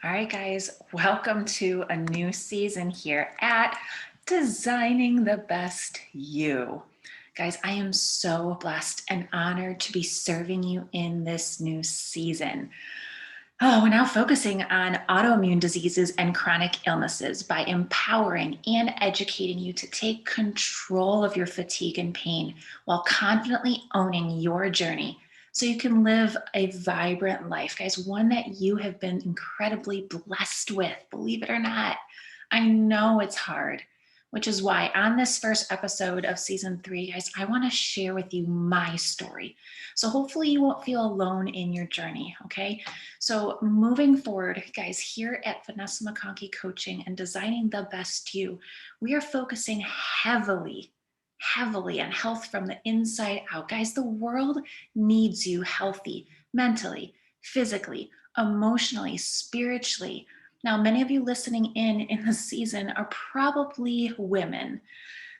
All right, guys, welcome to a new season here at Designing the Best You. Guys, I am so blessed and honored to be serving you in this new season. We're now focusing on autoimmune diseases and chronic illnesses by empowering and educating you to take control of your fatigue and pain while confidently owning your journey so you can live a vibrant life, guys, one that you have been incredibly blessed with, believe it or not. I know it's hard, which is why on this first episode of season 3, guys, I want to share with you my story. So hopefully you won't feel alone in your journey, okay? So moving forward, guys, here at Vennessa McConkey Coaching and Designing the Best You, we are focusing heavily on health from the inside out. Guys, the world needs you healthy, mentally, physically, emotionally, spiritually. Now, many of you listening in this season are probably women.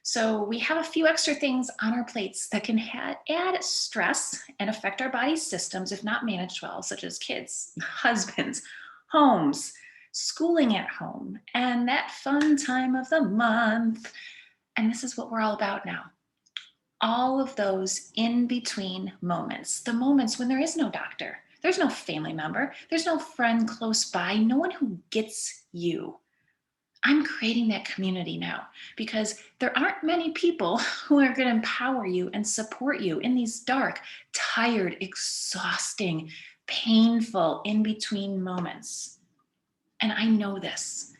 So we have a few extra things on our plates that can add stress and affect our body's systems if not managed well, such as kids, husbands, homes, schooling at home, and that fun time of the month. And this is what we're all about now. All of those in between moments, the moments when there is no doctor, there's no family member, there's no friend close by, no one who gets you. I'm creating that community now because there aren't many people who are going to empower you and support you in these dark, tired, exhausting, painful in between moments. And I know this.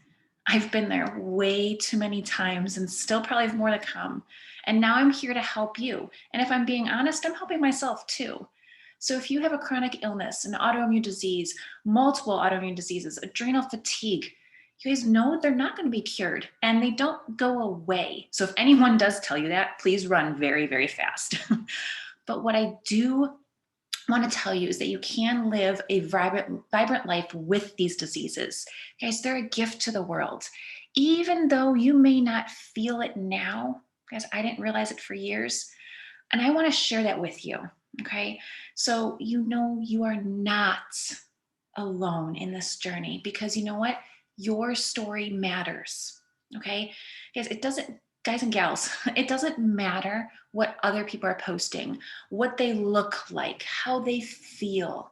I've been there way too many times and still probably have more to come. And now I'm here to help you. And if I'm being honest, I'm helping myself too. So if you have a chronic illness, an autoimmune disease, multiple autoimmune diseases, adrenal fatigue, you guys know they're not going to be cured and they don't go away. So if anyone does tell you that, please run very, very fast. But what I do want to tell you is that you can live a vibrant life with these diseases. Guys, they're a gift to the world. Even though you may not feel it now, guys, I didn't realize it for years. And I want to share that with you, okay? So you know you are not alone in this journey because you know what? Your story matters, okay? Guys, it doesn't, guys and gals, it doesn't matter what other people are posting, what they look like, how they feel.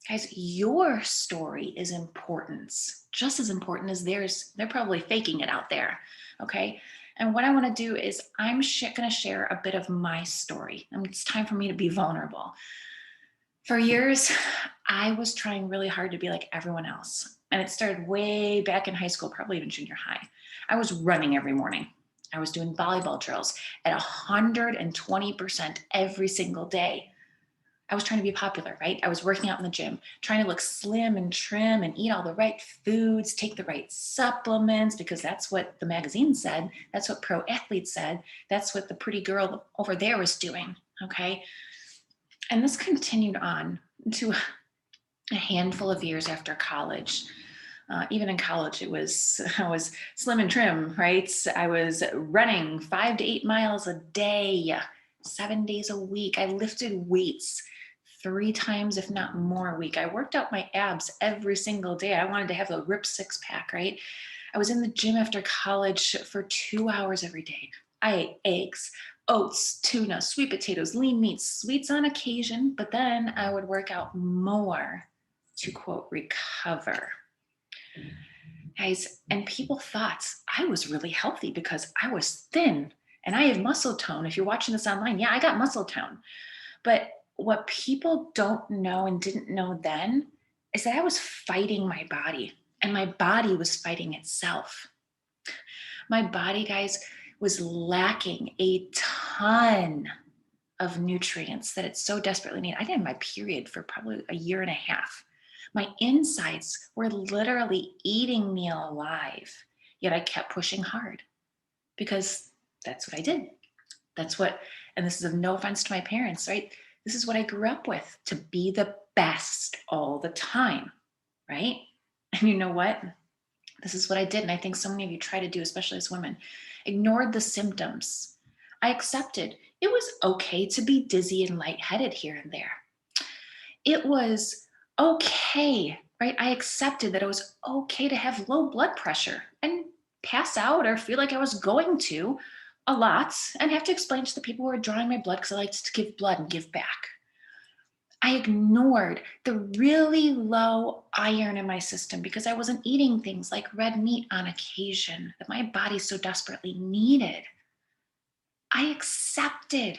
Guys, your story is important, just as important as theirs. They're probably faking it out there, okay? And what I want to do is I'm going to share a bit of my story. And it's time for me to be vulnerable. For years, I was trying really hard to be like everyone else. And it started way back in high school, probably even junior high. I was running every morning. I was doing volleyball drills at 120% every single day. I was trying to be popular, right? I was working out in the gym, trying to look slim and trim and eat all the right foods, take the right supplements, because that's what the magazine said. That's what pro athletes said. That's what the pretty girl over there was doing, okay? And this continued on to a handful of years after college. Even in college, I was slim and trim, right? I was running 5 to 8 miles a day, 7 days a week. I lifted weights 3 times, if not more a week. I worked out my abs every single day. I wanted to have a ripped 6-pack, right? I was in the gym after college for 2 hours every day. I ate eggs, oats, tuna, sweet potatoes, lean meats, sweets on occasion, but then I would work out more to quote, recover. Guys, and people thought I was really healthy because I was thin and I have muscle tone. If you're watching this online, yeah, I got muscle tone. But what people don't know and didn't know then is that I was fighting my body and my body was fighting itself. My body, guys, was lacking a ton of nutrients that it so desperately needed. I didn't have my period for probably a year and a half. My insides were literally eating me alive, yet I kept pushing hard because that's what I did. That's what, and this is of no offense to my parents, right? This is what I grew up with, to be the best all the time, right? And you know what? This is what I did. And I think so many of you try to do, especially as women, ignored the symptoms. I accepted it was okay to be dizzy and lightheaded here and there. It was okay right? I accepted that it was okay to have low blood pressure and pass out or feel like I was going to a lot and have to explain to the people who are drawing my blood because I like to give blood and give back. I ignored the really low iron in my system because I wasn't eating things like red meat on occasion that my body so desperately needed. I accepted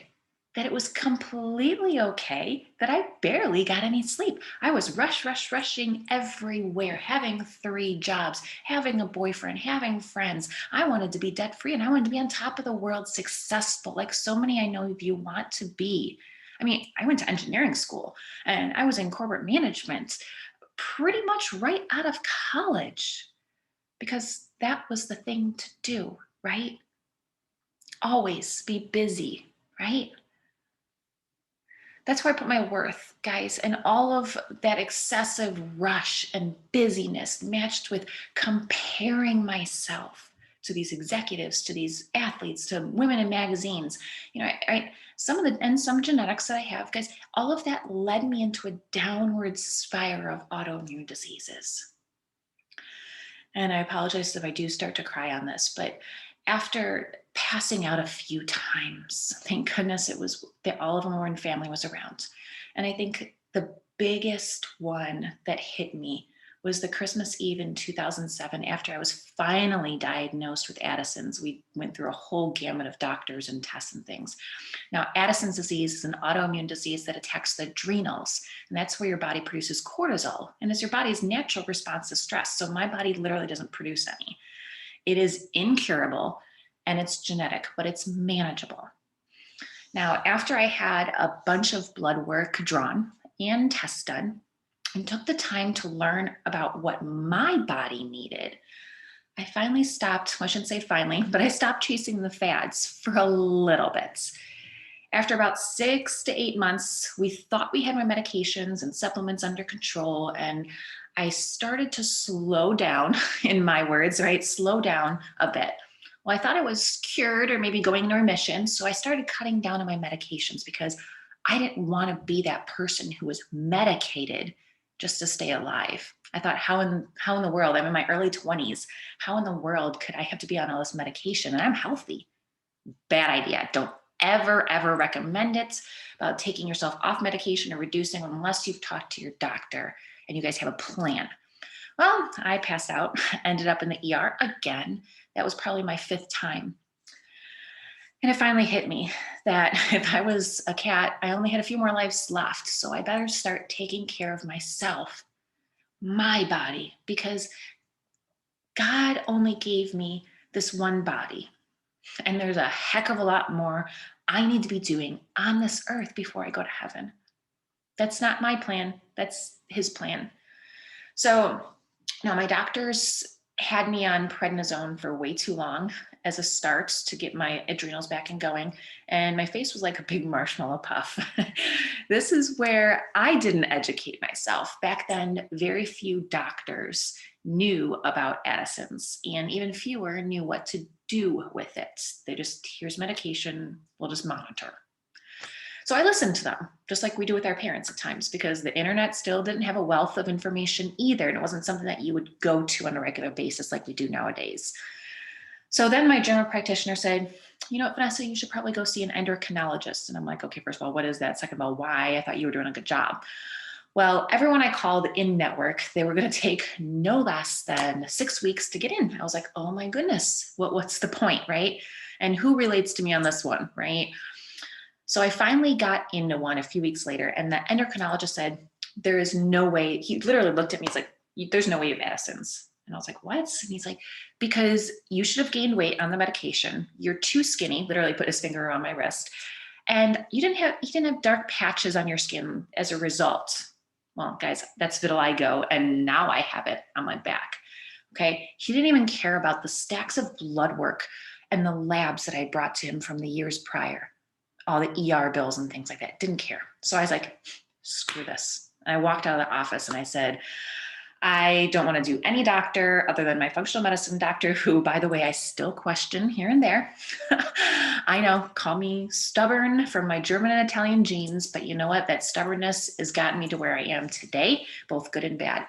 that it was completely okay that I barely got any sleep. I was rushing everywhere, having 3 jobs, having a boyfriend, having friends. I wanted to be debt free and I wanted to be on top of the world, successful, like so many I know of you want to be. I mean, I went to engineering school and I was in corporate management pretty much right out of college because that was the thing to do, right? Always be busy, right? That's where I put my worth, guys. And all of that excessive rush and busyness matched with comparing myself to these executives, to these athletes, to women in magazines. Some genetics that I have, guys, all of that led me into a downward spiral of autoimmune diseases. And I apologize if I do start to cry on this, but after passing out a few times, thank goodness it was that all of them were in family was around. And I think the biggest one that hit me was the Christmas Eve in 2007 after I was finally diagnosed with Addison's. We went through a whole gamut of doctors and tests and things. Now, Addison's disease is an autoimmune disease that attacks the adrenals, and that's where your body produces cortisol, and it's your body's natural response to stress. So my body literally doesn't produce any. It is incurable and it's genetic, but it's manageable. Now, after I had a bunch of blood work drawn and tests done and took the time to learn about what my body needed, I finally stopped, well, I shouldn't say finally, but I stopped chasing the fads for a little bit. After about 6 to 8 months, we thought we had my medications and supplements under control, and I started to slow down, in my words, right? Slow down a bit. Well, I thought I was cured or maybe going into remission, so I started cutting down on my medications because I didn't want to be that person who was medicated just to stay alive. I thought, how in the world? I'm in my early 20s. How in the world could I have to be on all this medication? And I'm healthy. Bad idea. Don't ever recommend it about taking yourself off medication or reducing unless you've talked to your doctor and you guys have a plan. Well, I passed out, ended up in the ER again. That was probably my 5th time. And it finally hit me that if I was a cat, I only had a few more lives left. So I better start taking care of myself, my body, because God only gave me this one body. And there's a heck of a lot more I need to be doing on this earth before I go to heaven. That's not my plan. That's his plan. So now my doctors had me on prednisone for way too long as a start to get my adrenals back and going. And my face was like a big marshmallow puff. This is where I didn't educate myself. Back then, very few doctors knew about Addison's, and even fewer knew what to do with it. They just, here's medication, we'll just monitor. So I listened to them, just like we do with our parents at times, because the internet still didn't have a wealth of information either. And it wasn't something that you would go to on a regular basis like we do nowadays. So then my general practitioner said, you know what, Vennessa, you should probably go see an endocrinologist. And I'm like, okay, first of all, what is that? Second of all, why? I thought you were doing a good job. Well, everyone I called in network, they were going to take no less than 6 weeks to get in. I was like, oh my goodness, what's the point, right? And who relates to me on this one, right? So I finally got into one a few weeks later, and the endocrinologist said, there is no way, he literally looked at me, he's like, there's no way you have Addison's. And I was like, what? And he's like, because you should have gained weight on the medication. You're too skinny, literally put his finger on my wrist. And you didn't have dark patches on your skin as a result. Well, guys, that's vitiligo, and now I have it on my back. Okay. He didn't even care about the stacks of blood work and the labs that I brought to him from the years prior, all the ER bills and things like that. Didn't care. So I was like, screw this. And I walked out of the office and I said, I don't want to do any doctor other than my functional medicine doctor, who, by the way, I still question here and there. I know, call me stubborn from my German and Italian genes, but you know what? That stubbornness has gotten me to where I am today, both good and bad.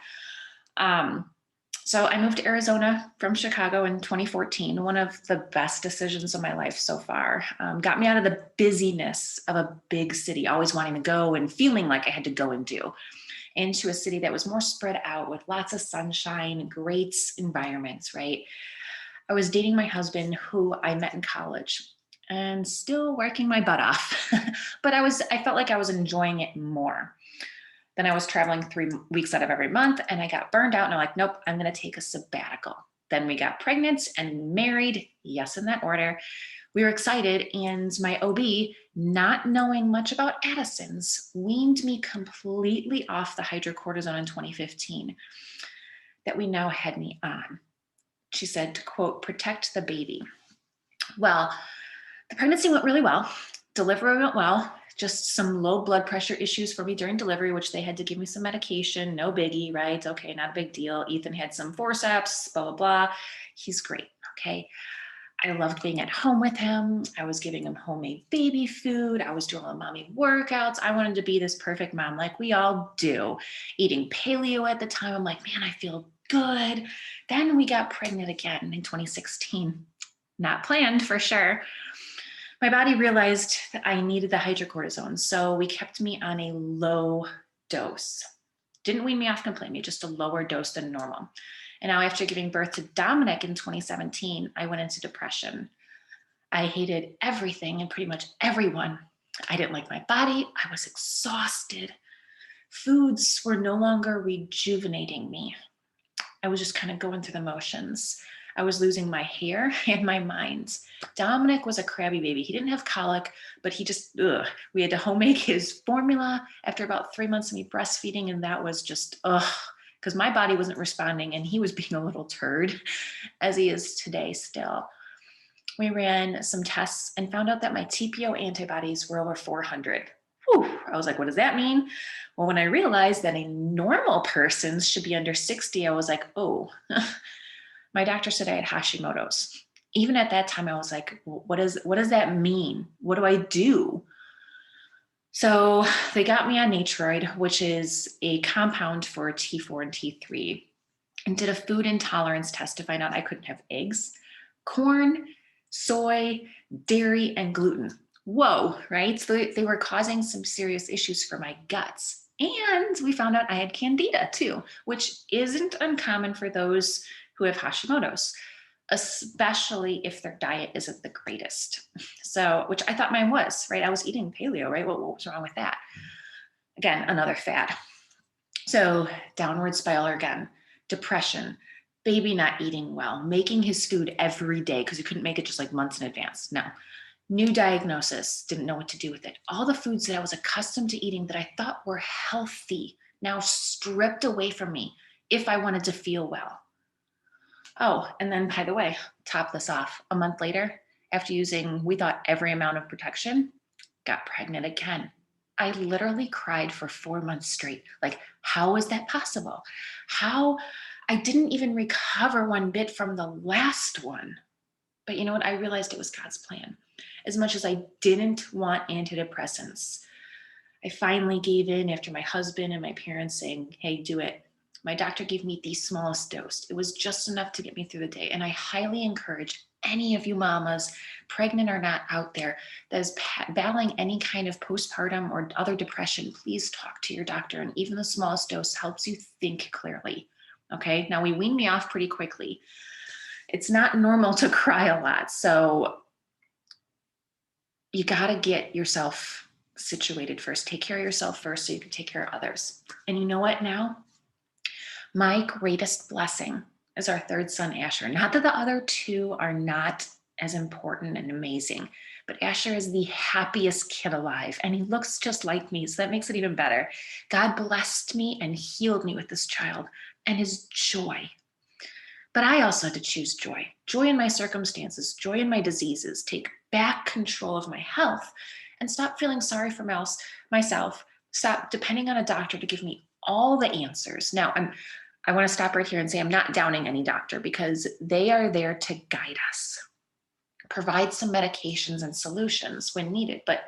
So I moved to Arizona from Chicago in 2014, one of the best decisions of my life so far. Got me out of the busyness of a big city, always wanting to go and feeling like I had to go and do, into a city that was more spread out with lots of sunshine, great environments, right? I was dating my husband who I met in college and still working my butt off, but I felt like I was enjoying it more. Then I was traveling 3 weeks out of every month and I got burned out and I'm like, nope, I'm going to take a sabbatical. Then we got pregnant and married. Yes, in that order. We were excited and my OB, not knowing much about Addison's, weaned me completely off the hydrocortisone in 2015 that we now had me on. She said to quote, protect the baby. Well, the pregnancy went really well. Delivery went well. Just some low blood pressure issues for me during delivery, which they had to give me some medication. No biggie, right? Okay, not a big deal. Ethan had some forceps, blah, blah, blah. He's great, okay? I loved being at home with him. I was giving him homemade baby food. I was doing all the mommy workouts. I wanted to be this perfect mom like we all do. Eating paleo at the time. I'm like, man, I feel good. Then we got pregnant again in 2016. Not planned for sure. My body realized that I needed the hydrocortisone, so we kept me on a low dose. Didn't wean me off completely, just a lower dose than normal. And now after giving birth to Dominic in 2017, I went into depression. I hated everything and pretty much everyone. I didn't like my body. I was exhausted. Foods were no longer rejuvenating me. I was just kind of going through the motions. I was losing my hair and my mind. Dominic was a crabby baby. He didn't have colic, but he just, we had to homemake his formula after about 3 months of me breastfeeding. And that was just, because my body wasn't responding and he was being a little turd, as he is today still. We ran some tests and found out that my TPO antibodies were over 400. Whew. I was like, what does that mean? Well, when I realized that a normal person should be under 60, I was like, oh, my doctor said I had Hashimoto's. Even at that time, I was like, well, what does that mean? What do I do? So they got me on Natroid, which is a compound for T4 and T3, and did a food intolerance test to find out I couldn't have eggs, corn, soy, dairy, and gluten. Whoa, right? So they were causing some serious issues for my guts. And we found out I had candida too, which isn't uncommon for those who have Hashimoto's, especially if their diet isn't the greatest. So, which I thought mine was, right? I was eating paleo, right? What was wrong with that? Again, another fad. So downward spiral again, depression, baby not eating well, making his food every day because he couldn't make it just like months in advance. No. New diagnosis, didn't know what to do with it. All the foods that I was accustomed to eating that I thought were healthy, now stripped away from me if I wanted to feel well. Oh, and then by the way, top this off, a month later, after using, we thought every amount of protection, got pregnant again. I literally cried for 4 months straight. Like, how is that possible? How? I didn't even recover one bit from the last one. But you know what? I realized it was God's plan. As much as I didn't want antidepressants, I finally gave in after my husband and my parents saying, hey, do it. My doctor gave me the smallest dose. It was just enough to get me through the day. And I highly encourage any of you mamas, pregnant or not, out there that is battling any kind of postpartum or other depression, please talk to your doctor. And even the smallest dose helps you think clearly. Okay, now we weaned me off pretty quickly. It's not normal to cry a lot. So you got to get yourself situated first. Take care of yourself first so you can take care of others. And you know what now? My greatest blessing is our third son, Asher. Not that the other two are not as important and amazing, but Asher is the happiest kid alive and he looks just like me. So that makes it even better. God blessed me and healed me with this child and his joy. But I also had to choose joy. Joy in my circumstances, joy in my diseases, take back control of my health and stop feeling sorry for myself. Stop depending on a doctor to give me all the answers. Now, I want to stop right here and say I'm not downing any doctor because they are there to guide us, provide some medications and solutions when needed. But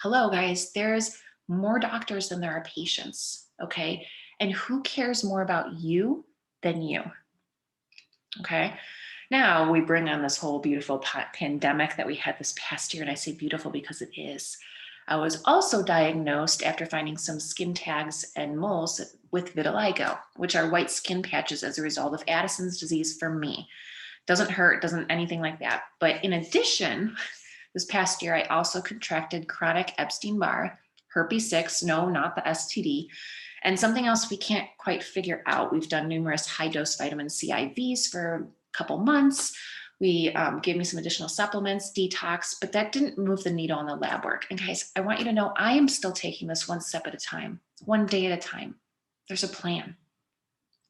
hello, guys, there's more doctors than there are patients, okay? And who cares more about you than you. Okay. Now we bring on this whole beautiful pandemic that we had this past year. And I say beautiful because it is. I was also diagnosed after finding some skin tags and moles with vitiligo, which are white skin patches as a result of Addison's disease for me. Doesn't hurt, doesn't anything like that. But in addition, this past year, I also contracted chronic Epstein-Barr, herpes 6, no, not the STD, and something else we can't quite figure out. We've done numerous high-dose vitamin C IVs for a couple months. We gave me some additional supplements, detox, but that didn't move the needle on the lab work. And guys, I want you to know I am still taking this one step at a time, one day at a time. There's a plan.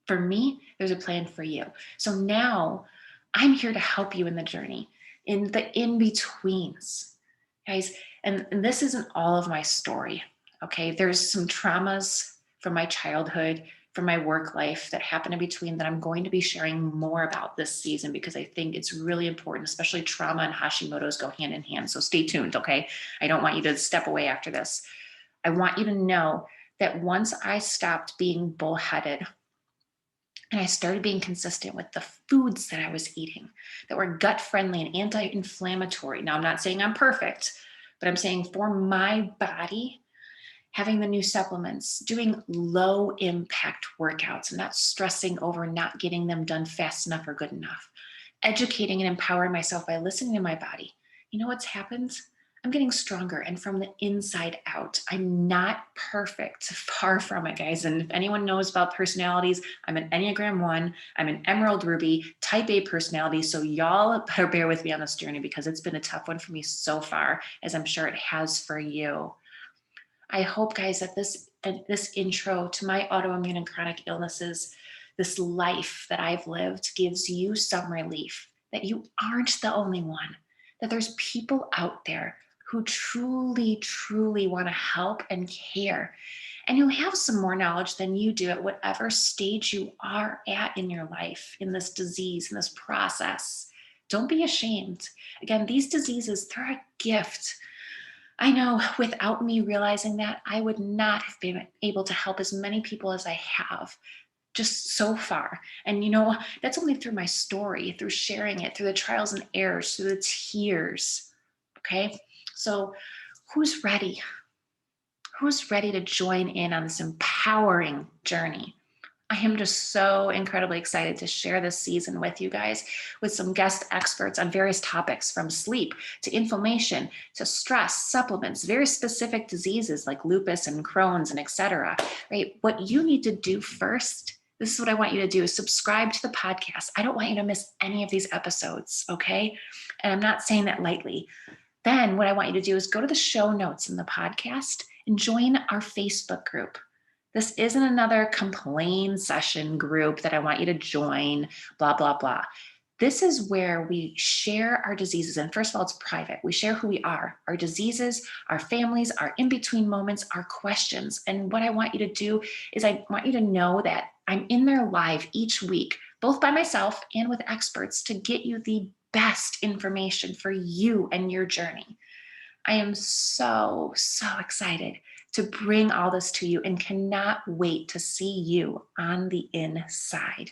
For me, there's a plan for you. So now I'm here to help you in the journey, in the in-betweens, guys. And this isn't all of my story, okay? There's some traumas from my childhood, from my work life that happen in between that I'm going to be sharing more about this season because I think it's really important, especially trauma and Hashimoto's go hand in hand. So stay tuned, okay? I don't want you to step away after this. I want you to know that once I stopped being bullheaded and I started being consistent with the foods that I was eating that were gut friendly and anti-inflammatory. Now, I'm not saying I'm perfect, but I'm saying for my body, having the new supplements, doing low impact workouts and not stressing over not getting them done fast enough or good enough, educating and empowering myself by listening to my body. You know what's happened? I'm getting stronger and from the inside out. I'm not perfect, far from it, guys. And if anyone knows about personalities, I'm an Enneagram 1, I'm an Emerald Ruby, type A personality. So y'all better bear with me on this journey because it's been a tough one for me so far, as I'm sure it has for you. I hope, guys, that this intro to my autoimmune and chronic illnesses, this life that I've lived gives you some relief, that you aren't the only one, that there's people out there who truly, truly want to help and care, and who have some more knowledge than you do at whatever stage you are at in your life, in this disease, in this process. Don't be ashamed. Again, these diseases, they're a gift. I know without me realizing that, I would not have been able to help as many people as I have just so far. And you know, that's only through my story, through sharing it, through the trials and errors, through the tears. Okay. So who's ready? Who's ready to join in on this empowering journey? I am just so incredibly excited to share this season with you guys, with some guest experts on various topics from sleep to inflammation to stress, supplements, very specific diseases like lupus and Crohn's and etc. Right? What you need to do first, this is what I want you to do, is subscribe to the podcast. I don't want you to miss any of these episodes, okay? And I'm not saying that lightly. Then what I want you to do is go to the show notes in the podcast and join our Facebook group. This isn't another complain session group that I want you to join, blah, blah, blah. This is where we share our diseases. And first of all, it's private. We share who we are, our diseases, our families, our in-between moments, our questions. And what I want you to do is I want you to know that I'm in there live each week, both by myself and with experts, to get you the best information for you and your journey. I am so, so excited to bring all this to you and cannot wait to see you on the inside.